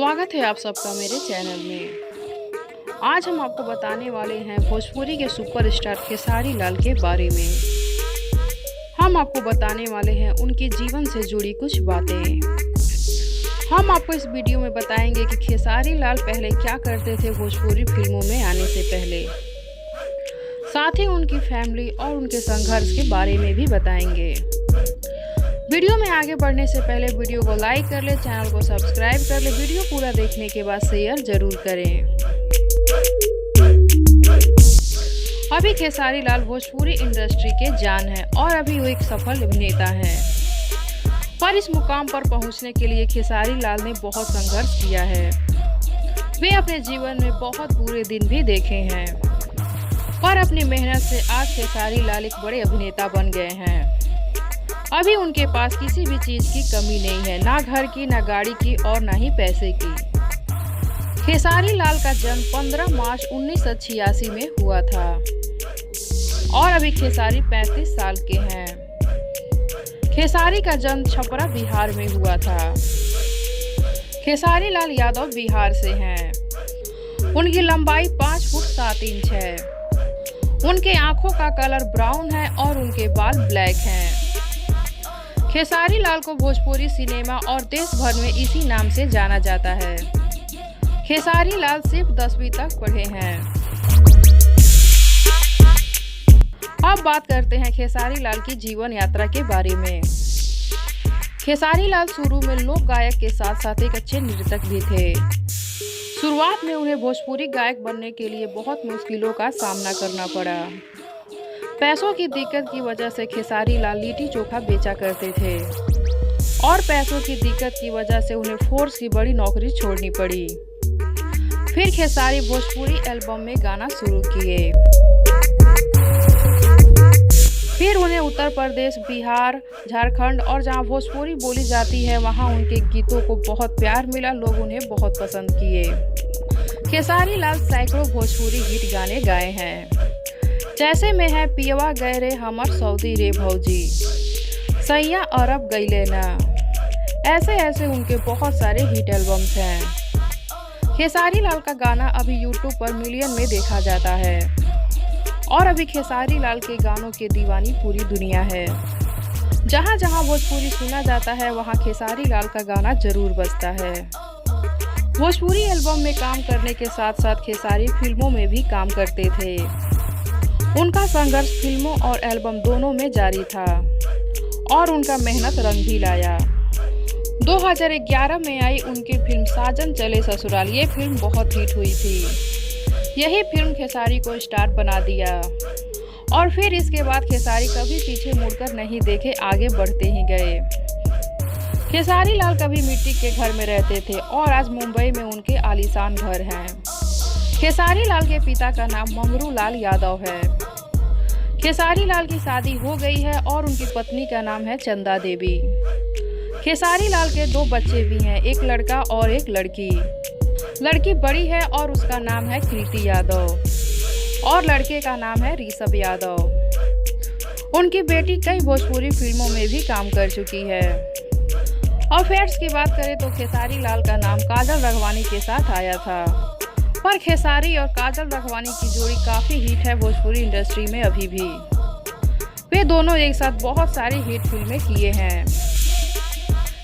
स्वागत है आप सबका मेरे चैनल में। आज हम आपको बताने वाले हैं भोजपुरी के सुपरस्टार खेसारी लाल के बारे में। हम आपको बताने वाले हैं उनके जीवन से जुड़ी कुछ बातें। हम आपको इस वीडियो में बताएंगे कि खेसारी लाल पहले क्या करते थे भोजपुरी फिल्मों में आने से पहले, साथ ही उनकी फैमिली और उनके संघर्ष के बारे में भी बताएंगे। वीडियो में आगे बढ़ने से पहले वीडियो को लाइक कर ले, चैनल को सब्सक्राइब कर ले। वीडियो पूरा देखने के बाद शेयर जरूर करें। अभी खेसारी लाल भोजपुरी इंडस्ट्री के जान है और अभी वो एक सफल अभिनेता है, पर इस मुकाम पर पहुंचने के लिए खेसारी लाल ने बहुत संघर्ष किया है। वे अपने जीवन में बहुत बुरे दिन भी देखे हैं, पर अपनी मेहनत से आज खेसारी लाल एक बड़े अभिनेता बन गए हैं। अभी उनके पास किसी भी चीज की कमी नहीं है, ना घर की, ना गाड़ी की और ना ही पैसे की। खेसारी लाल का जन्म 15 मार्च 1986 में हुआ था और अभी खेसारी 35 साल के हैं। खेसारी का जन्म छपरा बिहार में हुआ था। खेसारी लाल यादव बिहार से हैं। उनकी लंबाई 5 फुट 7 इंच है। उनके आंखों का कलर ब्राउन है और उनके बाल ब्लैक हैं। खेसारी लाल को भोजपुरी सिनेमा और देश भर में इसी नाम से जाना जाता है। खेसारी लाल सिर्फ 10वीं तक पढ़े हैं। अब बात करते हैं खेसारी लाल की जीवन यात्रा के बारे में। खेसारी लाल शुरू में लोक गायक के साथ साथ एक अच्छे नृत्यक भी थे। शुरुआत में उन्हें भोजपुरी गायक बनने के लिए बहुत मुश्किलों का सामना करना पड़ा। पैसों की दिक्कत की वजह से खेसारी लाल लिट्टी चोखा बेचा करते थे और पैसों की दिक्कत की वजह से उन्हें फोर्स की बड़ी नौकरी छोड़नी पड़ी। फिर खेसारी भोजपुरी एल्बम में गाना शुरू किए। फिर उन्हें उत्तर प्रदेश, बिहार, झारखंड और जहां भोजपुरी बोली जाती है वहां उनके गीतों को बहुत प्यार मिला। लोग उन्हें बहुत पसंद किए। खेसारी लाल सैकड़ों भोजपुरी गीत गाने गाए हैं, जैसे में है पियवा गए रे हमर सऊदी रे भौजी, सैया अरब गईले ना। ऐसे ऐसे उनके बहुत सारे हिट एल्बम्स हैं। खेसारी लाल का गाना अभी यूट्यूब पर मिलियन में देखा जाता है और अभी खेसारी लाल के गानों की दीवानी पूरी दुनिया है। जहाँ जहाँ भोजपुरी सुना जाता है वहाँ खेसारी लाल का गाना जरूर बजता है। भोजपुरी एल्बम में काम करने के साथ साथ खेसारी फिल्मों में भी काम करते थे। उनका संघर्ष फिल्मों और एल्बम दोनों में जारी था और उनका मेहनत रंग भी लाया। 2011 में आई उनकी फिल्म साजन चले ससुराल। ये फिल्म बहुत हिट हुई थी। यही फिल्म खेसारी को स्टार बना दिया और फिर इसके बाद खेसारी कभी पीछे मुड़कर नहीं देखे, आगे बढ़ते ही गए। खेसारी लाल कभी मिट्टी के घर में रहते थे और आज मुंबई में उनके आलीशान घर हैं। खेसारी लाल के पिता का नाम मंगरू लाल यादव है। खेसारी लाल की शादी हो गई है और उनकी पत्नी का नाम है चंदा देवी। खेसारी लाल के 2 बच्चे भी हैं, एक लड़का और एक लड़की। लड़की बड़ी है और उसका नाम है कृति यादव और लड़के का नाम है ऋषभ यादव। उनकी बेटी कई भोजपुरी फिल्मों में भी काम कर चुकी है। अफेयर्स की बात करें तो खेसारी लाल का नाम काजल राघवानी के साथ आया था, पर खेसारी और काजल राघवानी की जोड़ी काफी हिट है भोजपुरी इंडस्ट्री में अभी भी। वे दोनों एक साथ बहुत सारी हिट फिल्में किए हैं।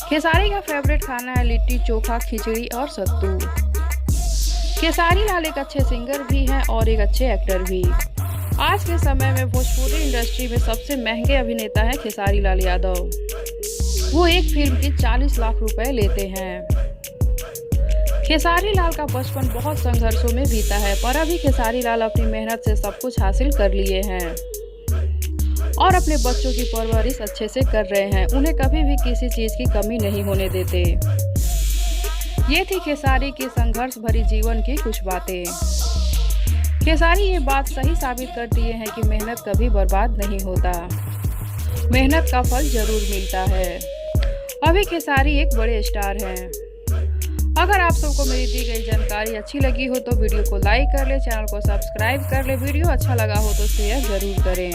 खेसारी का फेवरेट खाना है लिट्टी चोखा, खिचड़ी और सत्तू। खेसारी लाल एक अच्छे सिंगर भी हैं और एक अच्छे एक्टर भी। आज के समय में भोजपुरी इंडस्ट्री में सबसे महंगे अभिनेता है खेसारी लाल यादव। वो एक फिल्म की 40 लाख रुपए लेते हैं। खेसारी लाल का बचपन बहुत संघर्षों में बीता है, पर अभी खेसारी लाल अपनी मेहनत से सब कुछ हासिल कर लिए हैं और अपने बच्चों की परवरिश अच्छे से कर रहे हैं। उन्हें कभी भी किसी चीज की कमी नहीं होने देते। ये थी खेसारी की संघर्ष भरी जीवन की कुछ बातें। खेसारी ये बात सही साबित कर दिए हैं कि मेहनत कभी बर्बाद नहीं होता, मेहनत का फल जरूर मिलता है। अभी खेसारी एक बड़े स्टार हैं। अगर आप सबको मेरी दी गई जानकारी अच्छी लगी हो तो वीडियो को लाइक कर ले, चैनल को सब्सक्राइब कर ले। वीडियो अच्छा लगा हो तो शेयर जरूर करें।